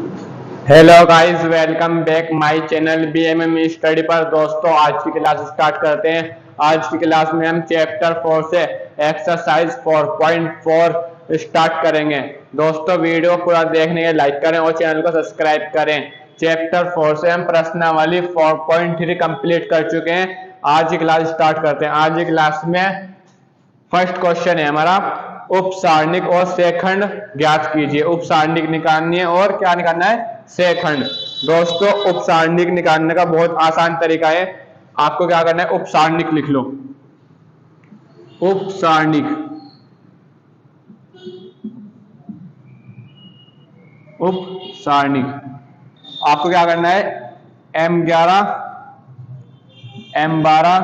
Hello guys, welcome back my channel BMM study पर। दोस्तों, आज की क्लास स्टार्ट करते हैं। आज की क्लास में हम चैप्टर 4 से एक्सरसाइज 4.4 स्टार्ट करेंगे। दोस्तों, वीडियो पूरा देखने के लाइक करें और चैनल को सब्सक्राइब करें। चैप्टर 4 से हम प्रश्नावली 4.3 कंप्लीट कर चुके हैं। आज की क्लास स्टार्ट करते हैं। आज की क्लास में फर्स्ट क्वेश्चन है हमारा, उपसारणिक और सेखंड ज्ञात कीजिए। उपसारणिक निकालनी है और क्या निकालना है, सेखंड। दोस्तों, उपसारणिक निकालने का बहुत आसान तरीका है। आपको क्या करना है, उपसारणिक लिख लो। उपसारणिक, उपसारणिक आपको क्या करना है, M11, M12,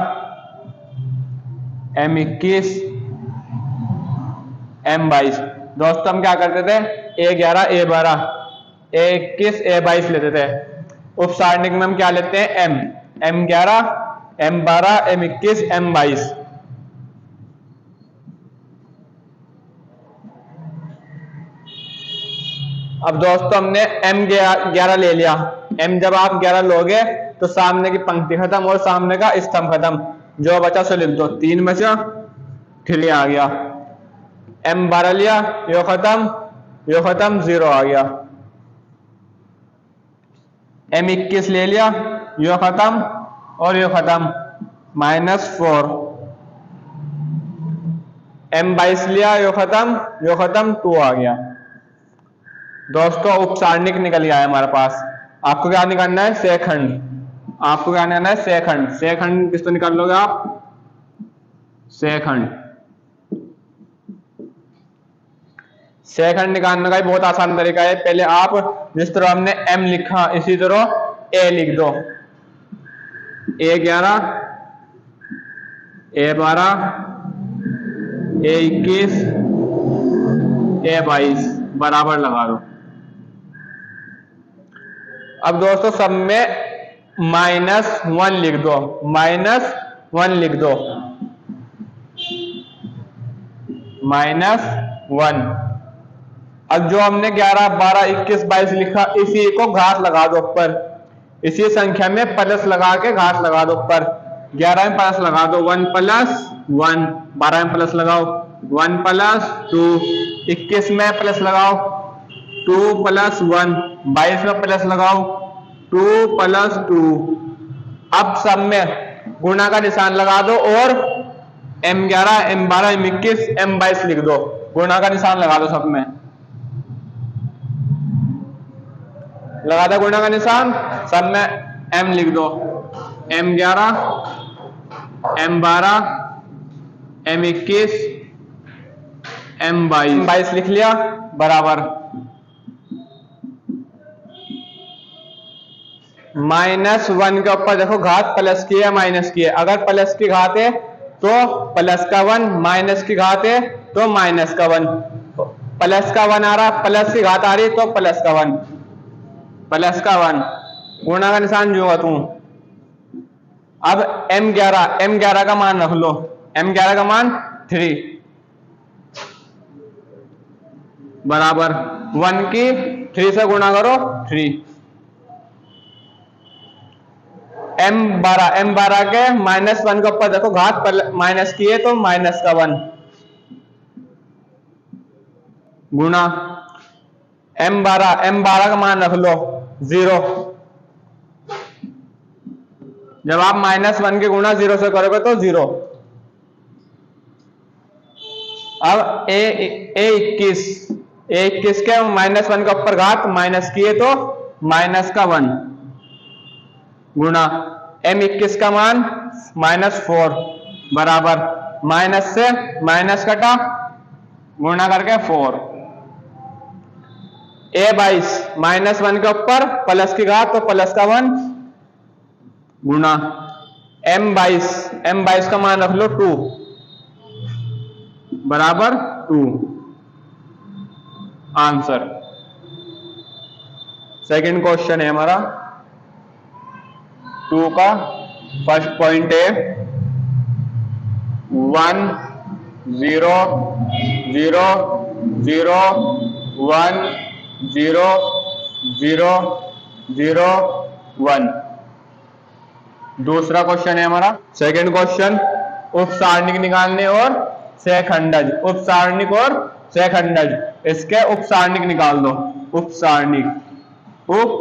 M21, M22। दोस्तों, हम क्या करते थे, A11, A12, A21, A22 लेते थे। उपसारणिक में हम क्या लेते हैं, M11, M12, M21, M22। अब दोस्तों, हमने M11 ले लिया। M जब आप 11 लोगे तो सामने की पंक्ति खत्म और सामने का स्तंभ खत्म। जो बचा सो लिख दो, 3 बचा, 3 आ गया। M12 लिया, यो खत्म, 0 आ गया। M21 ले लिया, यो खत्म और यो खत्म, -4। M22 लिया, यो खत्म, 2 आ गया। दोस्तों, उपसारणिक निकल गया है हमारे पास। आपको क्या निकालना है, सेखंड। आपको क्या निकालना है, सेखंड। सेखंड किस तो निकाल लोगे आप, सेखंड। सेखंड निकालने का बहुत आसान तरीका है। पहले आप जिस तरह हमने M लिखा इसी तरह A लिख दो। A11, A12, A21, A22 बराबर लगा दो। अब दोस्तों, सब में -1 लिख दो, -1 लिख दो, -1। अब जो हमने 11, 12, 21, 22 लिखा, इसी को घात लगा दो ऊपर। इसी संख्या में प्लस लगा के घात लगा दो ऊपर। 11 में प्लस लगा दो, 1 + 1। 12 में प्लस लगाओ, 1 + 2। 21 में प्लस लगाओ, 2 + 1। 22 में प्लस लगाओ, 2 + 2। अब सब में गुणा का निशान लगा दो और M11, M12, M21, M22 लिख दो। गुणा का निशान लगा दो, सब में लगा दो गुणा का निशान। सब में M लिख दो, M11, M12, M21, M22 लिख लिया, बराबर। -1 के ऊपर देखो घात प्लस की है माइनस की है। अगर प्लस की घात है तो प्लस का 1, माइनस की घात है तो माइनस का 1। प्लस का 1 आ रहा, प्लस की घात आ रही तो प्लस का 1, प्लस का 1। गुणा का निशान जो तू। अब M11 का मान रख लो। M11 का मान 3 बराबर 1 की 3 से गुणा करो, 3। M12 के -1 के ऊपर देखो घात माइनस की है तो माइनस का 1 गुणा M12 का मान रख लो 0। जब आप -1 के गुणा 0 से करोगे तो 0। अब A21 के -1 के ऊपर घात माइनस की है तो माइनस का 1 गुणा M21 का मान -4 बराबर माइनस से माइनस कटा, गुणा करके 4। A22 -1 के ऊपर प्लस की घात तो प्लस का 1 गुणा M22 का मान रख लो 2 बराबर 2। आंसर। सेकंड क्वेश्चन है हमारा 2 का फर्स्ट पॉइंट है 1 0 0 0 1 0 0 0 1। दूसरा क्वेश्चन है हमारा सेकंड क्वेश्चन, उपसारणिक निकालने और सहखंडज, उपसारणिक और सहखंडज, इसके उपसारणिक निकाल दो। उपसारणिक, उप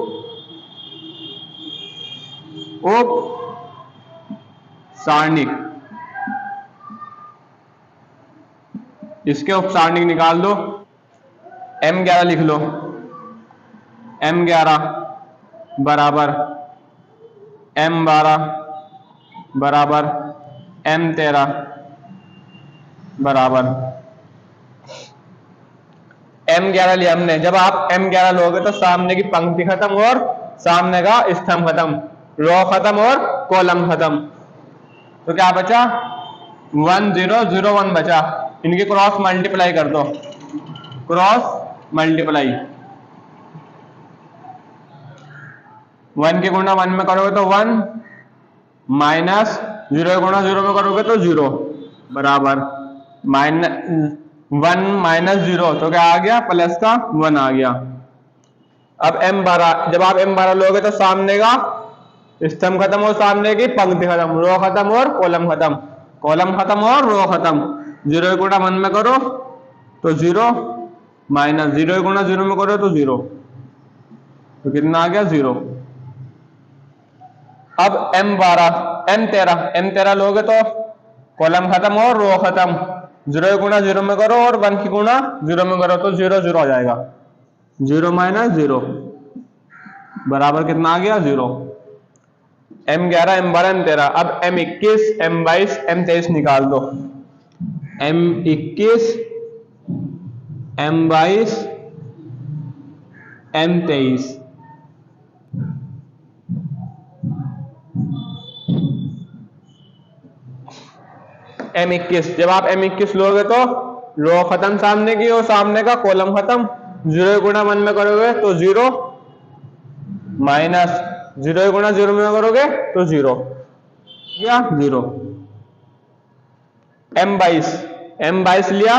उप सारणिक, इसके उपसारणिक निकाल दो। M11 लिख लो, M11 बराबर M12 बराबर M13 बराबर M11 लिया हमने। जब आप M11 लोगे तो सामने की पंक्ति खत्म और सामने का स्तंभ खत्म, रो खत्म और कॉलम खत्म, तो क्या बचा 1 0 0 1 बचा। इनकी क्रॉस मल्टीप्लाई कर दो, क्रॉस मल्टीप्लाई, 1 की गुणा 1 में करोगे तो 1, माइनस 0 गुणा 0 में करोगे तो 0 बराबर 1 माइनस 0, तो क्या आ गया प्लस का 1 आ गया। अब M12, जब आप M12 लोगे तो सामने का स्तंभ खत्म और सामने की पंक्ति खत्म, रो खत्म और कॉलम खत्म, कॉलम खत्म और रो खत्म। 0 गुणा 1 में करो तो 0, माइनस 0 गुणा 0 में करो तो 0, तो कितना आ गया 0। अब M13 लोगे तो कॉलम खत्म और रो खत्म, 0 गुणा 0 में करो और 1 की गुणा 0 में करो तो 0 0 आ जाएगा, 0 माइनस 0 बराबर कितना आ गया 0। M11 M12 M13, अब M21 M22 M23 निकाल दो। M21 M22 M23, M21, जब आप M21 लोगे तो रो खत्म सामने की और सामने का कॉलम खत्म, 0 गुणा 1 में करोगे तो 0, माइनस 0 गुणा 0 में करोगे तो 0 या 0। M22 लिया,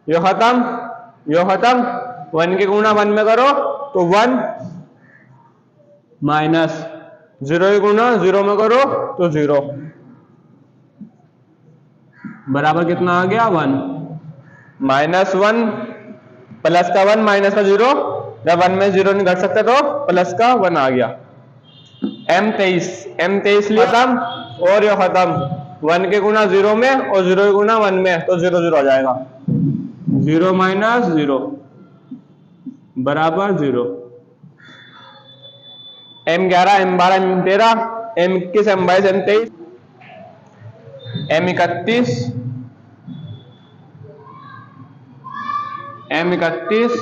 यो खत्म यो खत्म, 1 की गुणा 1 में करो तो 1, माइनस 0 गुणा 0 में करो तो 0 बराबर कितना आ गया 1, माइनस 1 प्लस का 1 माइनस का 0, जब 1 में 0 नहीं घट सकता तो प्लस का 1 आ गया। M23 लिया खत्म और ये खत्म, 1 के गुणा 0 में और 0 गुणा 1 में तो 0 0 आ जाएगा, 0 माइनस 0 बराबर 0। M11 M12 M13 M21 M22 M23 M31 M31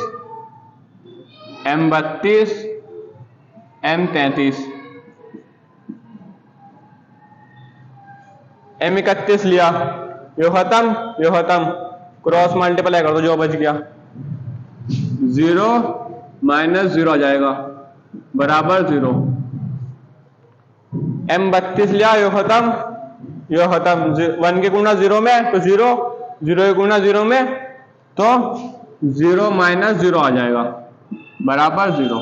M32 M33, M31 लिया, यो खत्म, क्रॉस मल्टीप्लाई कर दो, जो बच गया 0 माइनस 0 आ जाएगा बराबर 0। M32 लिया, यो खत्म 1 के गुणा 0 में तो 0, 0 गुणा 0 में तो 0 माइनस 0 आ जाएगा बराबर 0।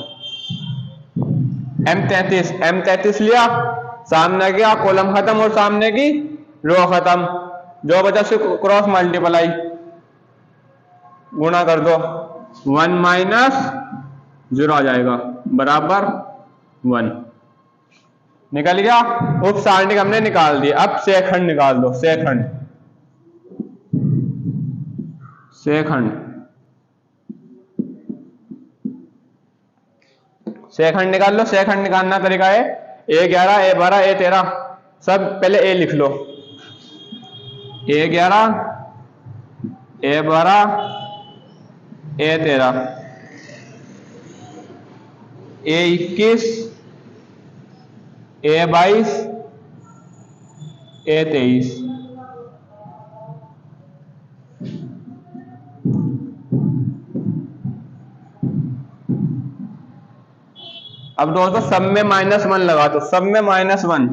M33 लिया, सामने की कॉलम खत्म और सामने की रो खत्म, जो बचा उससे क्रॉस मल्टीप्लाई गुणा कर दो, 1 माइनस 0 आ जाएगा बराबर 1। निकल गया। उप सारणिक हमने निकाल दिया, अब सहखंड निकाल दो। सहखंड निकाल लो। सहखंड निकालना तरीका है A11 A12 A13, सब पहले A लिख लो, A11 A12 A13, A21 A22 A23। अब दोस्तों सब में -1 लगा दो, सब में -1 .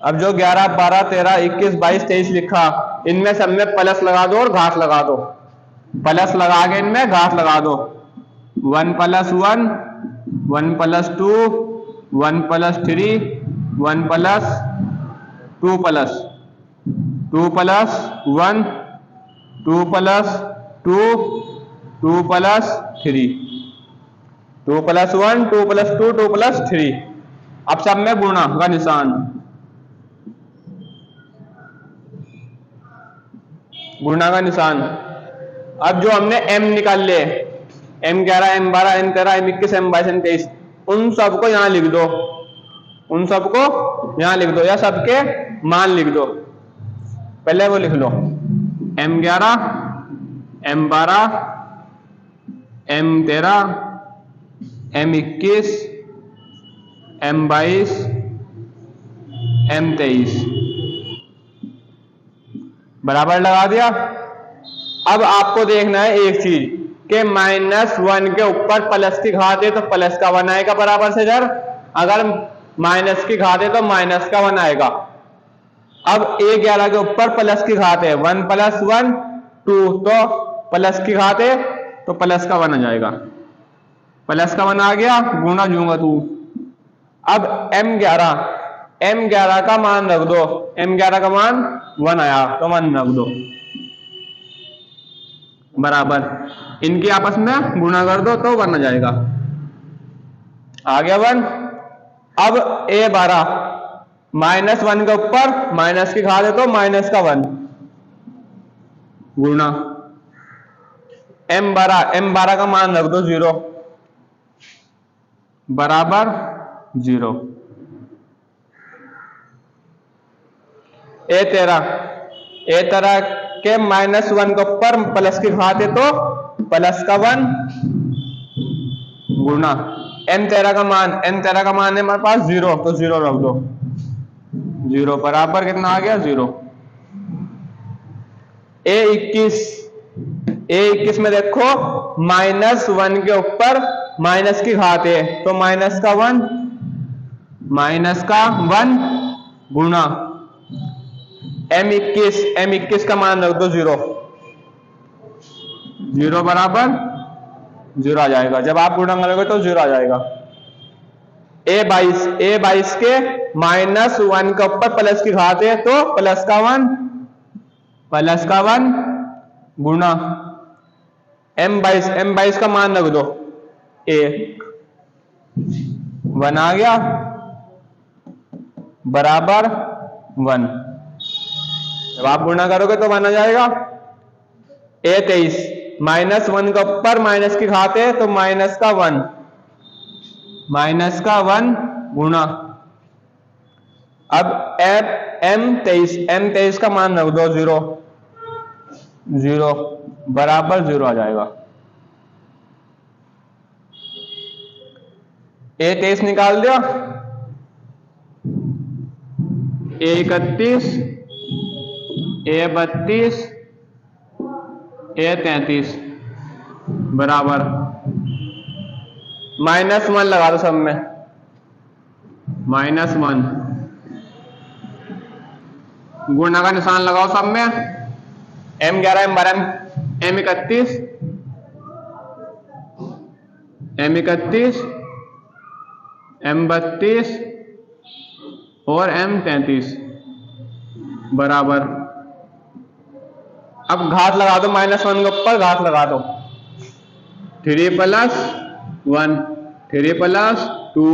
अब जो 11, 12, 13, 21, 22, 23 लिखा, इनमें सब में प्लस लगा दो और घात लगा दो। प्लस लगा के इनमें घात लगा दो। 1 + 1, 1 + 2, 1 + 3, 1 + 2 + 2 + 1, 2 + 2, 2 + 3, 2 + 1, 2 + 2, 2 + 3। अब सब में गुणा का निशान, गुणा का निशान। अब जो हमने m निकाल लिए, M11, M12, M13, M21, M22, M23, उन सबको यहां लिख दो, उन सबको यहां लिख दो या सबके मान लिख दो। पहले वो लिख लो, M11, M12, M13, M21, M22, M23, बराबर लगा दिया। अब आपको देखना है एक चीज कि -1 के ऊपर प्लस की घात है तो प्लस का 1 आएगा बराबर से इधर, अगर माइनस की घात है तो माइनस का 1 आएगा। अब A11 के ऊपर प्लस की घात है, 1 + 1 2, तो प्लस की घात है तो प्लस का 1 आ जाएगा, प्लस का 1 आ गया, गुणा जूंगा तू। अब M11 का मान रख दो, M11 का मान 1 आया तो 1 रख दो, बराबर इनकी आपस में गुणा कर दो तो 1 आ जाएगा, आ गया 1। अब A12, -1 के ऊपर माइनस की घात है तो माइनस का 1 गुणा M12 का मान रख दो 0, बराबर 0। A13 के -1 के ऊपर प्लस की घात है तो प्लस का 1 गुणा M13 का मान है हमारे पास 0, तो 0 रख दो, 0 बराबर कितना आ गया 0। A21 में देखो -1 के ऊपर माइनस की घात है तो माइनस का 1 गुणा M21 का मान रख दो 0, 0 बराबर 0 आ जाएगा, जब आप गुणा करोगे तो 0 आ जाएगा। A22 के -1 के ऊपर प्लस की घात है तो प्लस का 1 गुणा M22 का मान रख दो 1 आ गया, बराबर 1, जब आप गुणा करोगे तो 1 आ जाएगा। A23 -1 के ऊपर माइनस की घात है तो माइनस का 1 गुणा, अब M23 का मान रख दो 0 बराबर 0 आ जाएगा। A23 निकाल दिया, A31, A32, A33 बराबर -1 लगा दो सब में, -1 गुणा का निशान लगाओ सब में, M11, M12, M31, M32 और M33 बराबर, अब घात लगा दो, -1 के ऊपर घात लगा दो, 3 + 1, 3 + 2,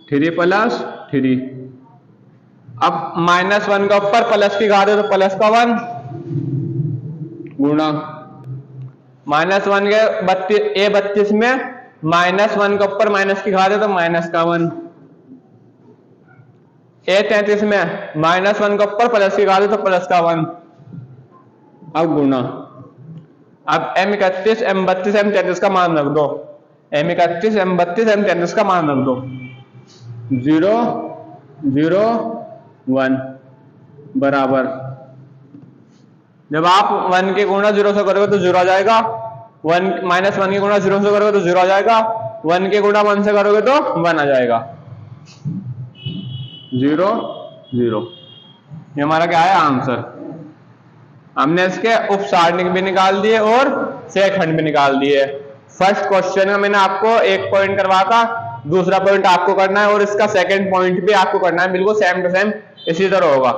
3 + 3। अब -1 के ऊपर प्लस की घात है तो प्लस का 1 गुणा -1 के A32 में -1 के ऊपर माइनस की घात है तो माइनस का 1, A33 में -1 के ऊपर प्लस की घात है तो प्लस का 1, अब गुणा, अब M31, M32, M33 का मान रख दो, M31, M32, M33 का मान रख दो, 0 0 1 बराबर, जब आप 1 के गुणा 0 से करोगे तो 0 आ जाएगा, -1 के गुणा 0 से करोगे तो 0 आ जाएगा, 1 के गुणा 1 से करोगे तो 1 आ जाएगा, 0 0। ये हमारा क्या है आंसर। हमने इसके उपसारणिक भी निकाल दिए और सेखंड भी निकाल दिए। फर्स्ट क्वेश्चन में मैंने आपको एक पॉइंट करवा था, दूसरा पॉइंट आपको करना है और इसका सेकंड पॉइंट भी आपको करना है, बिल्कुल सेम टू सेम इसी तरह होगा।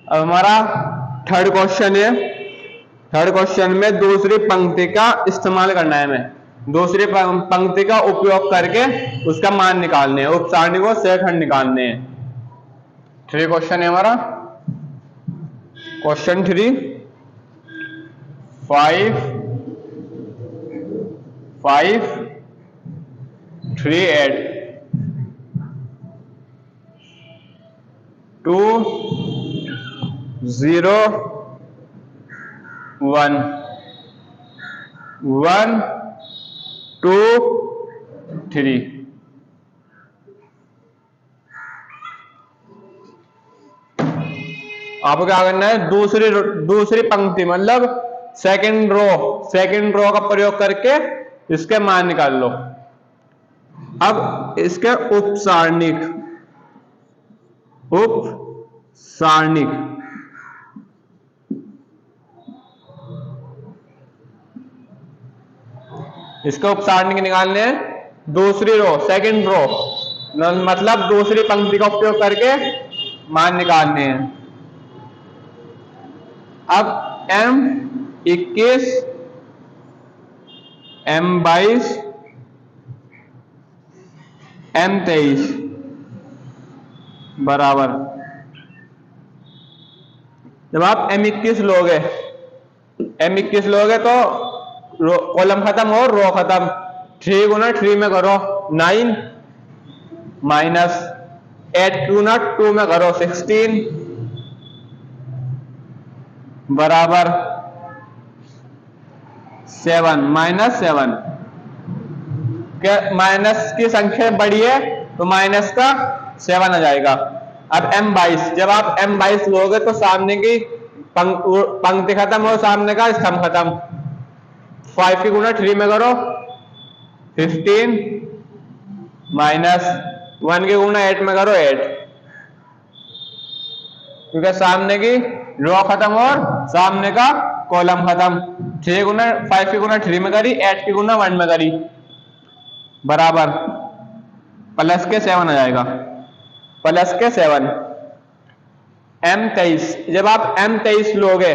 अब हमारा थर्ड क्वेश्चन है। थर्ड क्वेश्चन में दूसरी पंक्ति का इस्तेमाल करना है हमें, दूसरी पंक्ति का उपयोग करके उसका मान निकालने हैं, उपसारणिक और सेखंड निकालने हैं। थ्री क्वेश्चन है हमारा। क्वेश्चन 3, 5, 5, 3, 8, 2, 0, 1, 1, 2, 3। आपको क्या करना है, दूसरी पंक्ति मतलब सेकंड रो का प्रयोग करके इसके मान निकाल लो। अब इसके उपसारणिक इसके उपसारणिक निकालने हैं। दूसरी रो सेकंड रो मतलब दूसरी पंक्ति का उपयोग करके मान निकालने हैं। अब M21, M22, M23 बराबर, जब आप M21 लोगे तो कॉलम खत्म और रो खत्म। 3 गुना 3 में करो 9 माइनस 8 गुना 2 में करो 16 बराबर 7 माइनस 7। माइनस की संख्या बड़ी है तो माइनस का 7 आ जाएगा। अब M22, जब आप M22 लोगे तो सामने की पंक्ति खत्म और सामने का स्तंभ खत्म। 5 की गुना 3 में करो 15 माइनस 1 की गुना 8 में करो 8, क्योंकि सामने की रो खत्म और सामने का कॉलम खत्म। 5 की गुना 3 में करी, 8 की गुना 1 में करी बराबर प्लस के 7 आ जाएगा, प्लस के 7। M23, जब आप M23 लोगे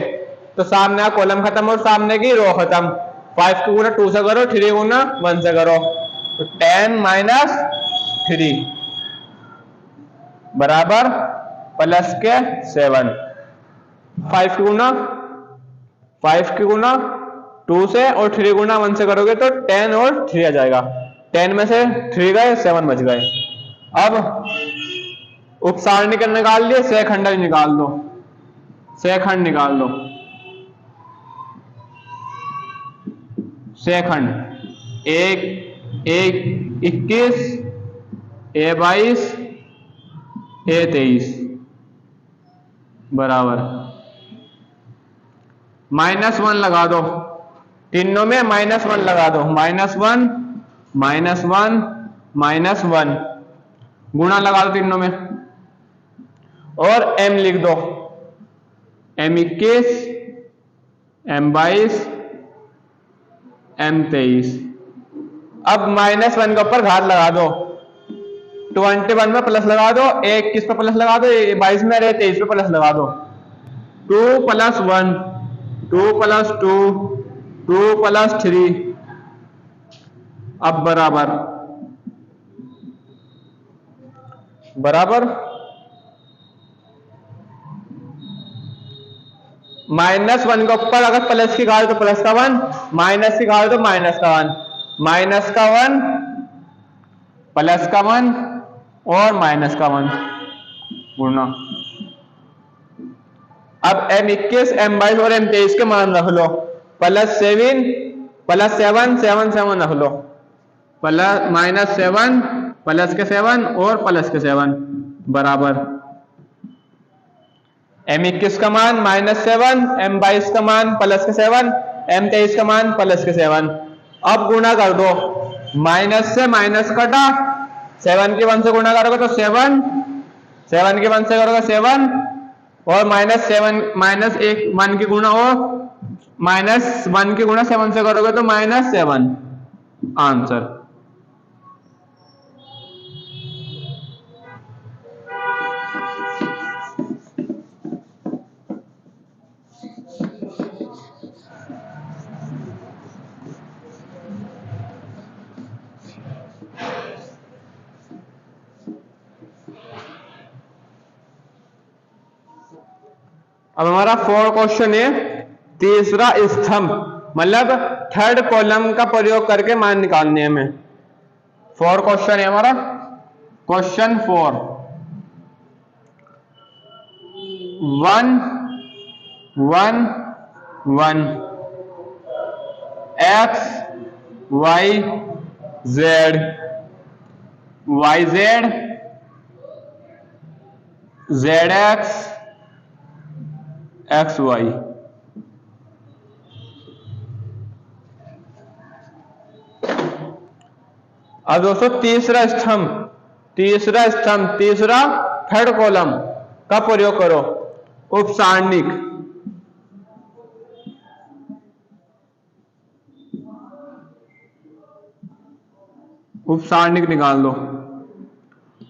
तो सामने का कॉलम खत्म और सामने की रो खत्म। 5 की गुना 2 से करो, 3 गुना 1 से करो तो 10 माइनस 3 बराबर प्लस के 7। 5 की गुना 2 से और 3 गुना 1 से करोगे तो 10 और 3 आ जाएगा। 10 में से 3 गए, 7 बच गए। अब उपसारणिक निकाल लिए, सेखंड निकाल दो। सेखंड निकाल दो। सेखंड 21, A22, A23 बराबर -1 लगा दो, तीनों में -1 लगा दो। -1, -1, -1 गुणा लगा दो तीनों में और M लिख दो। M21, M22, M23। अब -1 के ऊपर घात लगा दो, 21 में प्लस लगा दो, 21 पे प्लस लगा दो, 22 में रहे 23 पे प्लस लगा दो। 2 + 1, 2 + 2, 2 + 3 अब बराबर -1 के ऊपर अगर प्लस की घात तो प्लस का 1, माइनस की घात तो माइनस का 1, माइनस का 1, प्लस का 1 और माइनस का 1 गुणा। अब M21, M22 और M23 के मान रख लो। +7, +7, 7, 7 रख लो, -7, प्लस के 7 और प्लस के 7 बराबर M21 का मान -7, M22 का मान प्लस के 7, M23 का मान प्लस के 7। अब गुणा कर दो, माइनस से माइनस कटा, 7 की 1 से गुणा करोगे तो 7, 7 की 1 से करोगे 7, और -7 -1 की गुणा, और -1 की गुणा 7 से करोगे तो -7 आंसर। अब हमारा 4 क्वेश्चन है, तीसरा स्तंभ, मतलब थर्ड कॉलम का प्रयोग करके मान निकालने हमें। 4 क्वेश्चन है हमारा। Question 4, 1 1 1 x y z y z z x x y. अब दोस्तों तीसरा स्तंभ तीसरा थर्ड कॉलम का प्रयोग करो। उपसारणिक, उपसारणिक निकाल लो।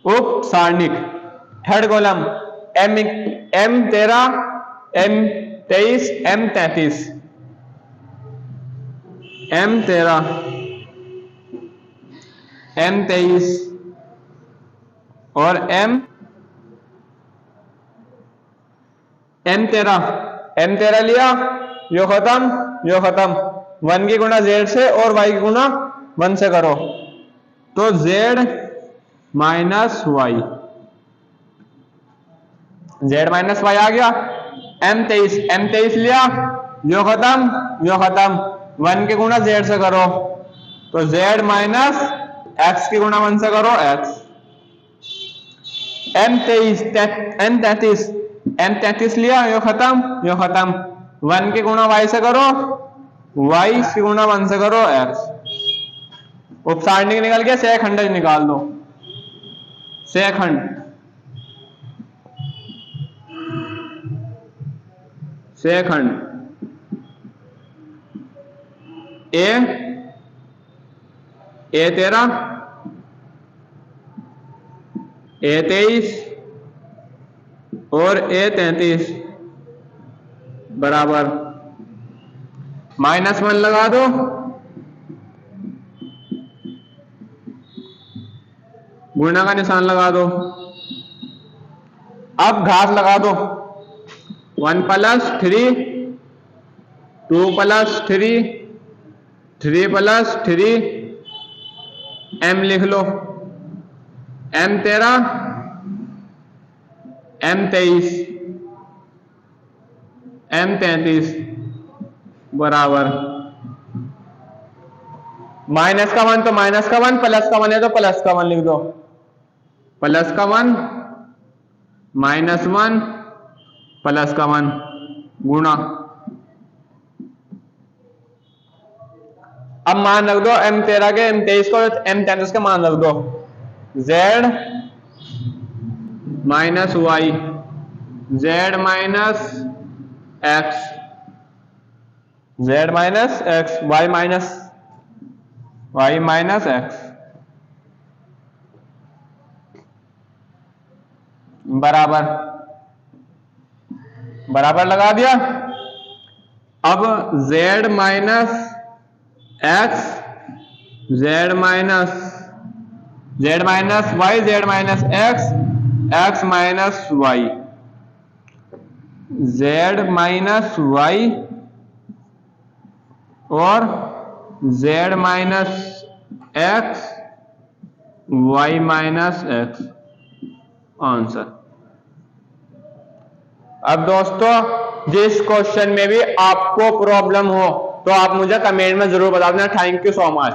उपसारणिक third column M13 M23 M33, M13 M23 और M13 लिया, यो खत्म 1 की गुणा z से और y की गुणा 1 से करो तो z माइनस वाई, आ गया। M23 लिया, यो खत्म 1 की गुणा z से करो तो z माइनस x की गुणा 1 से करो x। M33 लिया, यो खत्म 1 की गुणा y से करो, y की गुणा 1 से करो x। उपसारणिक निकल गया, सहखंड निकाल दो। सहखंड A13 A23 और A33 बराबर -1 लगा दो, गुणा का निशान लगा दो। अब घात लगा दो, 1 + 3 2 + 3 3 + 3 m लिख लो। M13 M23 M33 बराबर माइनस का 1 तो माइनस का 1, प्लस का 1 है तो प्लस का 1 लिख दो। प्लस का 1 -1 प्लस का 1 गुणा। अब मान रख दो M13 के, M23 को, M33 के मान रख दो। Z minus y, Z minus x, Z minus x, Y minus x बराबर लगा दिया। अब Z minus x, Z minus y, Z minus x, x minus y, Z minus y और Z minus x, Y minus x answer. अब दोस्तों जिस question में भी आपको प्रॉब्लम हो तो आप मुझे कमेंट में जरूर बता देना। Thank you so much.